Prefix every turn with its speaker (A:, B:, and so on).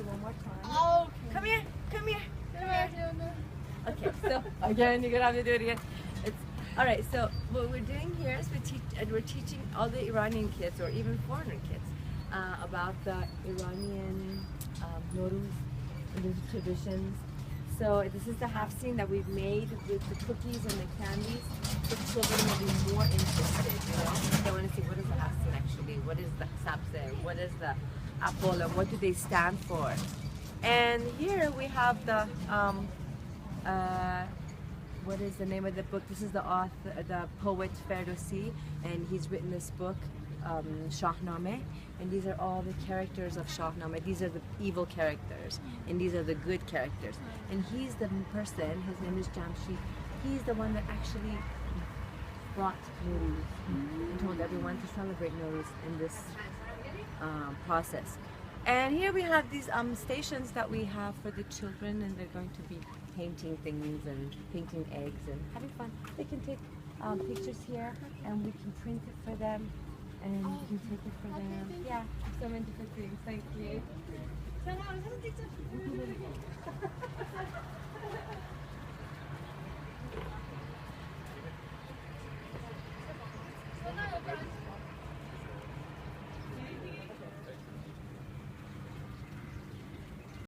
A: one more time.
B: Oh,
A: Come here, come here, come here.
B: no.
A: Okay, so again, you're gonna have to do it again. It's, all right, so what we're doing here is we're teaching all the Iranian kids or even foreigner kids about the Iranian Nowruz, the traditions. So this is the Haft Sīn that we've made with the cookies and the candies. The children will be more interested, you know. They want to see what is the Haft Sīn actually, what is the Sabzeh, what is the apple, and what do they stand for. And here we have the what is the name of the book? This is the author, the poet Ferdowsi, and he's written this book, Shahnameh, and these are all the characters of Shahnameh. These are the evil characters, and these are the good characters. And he's the person, his name is Jamshid, he's the one that actually brought Nowruz and told everyone to celebrate Nowruz in this process. And here we have these stations that we have for the children, and they're going to be painting things and painting eggs and having fun. They can take pictures here, and we can print it for them, and we can take it for them. Yeah, so many different things. Thank you.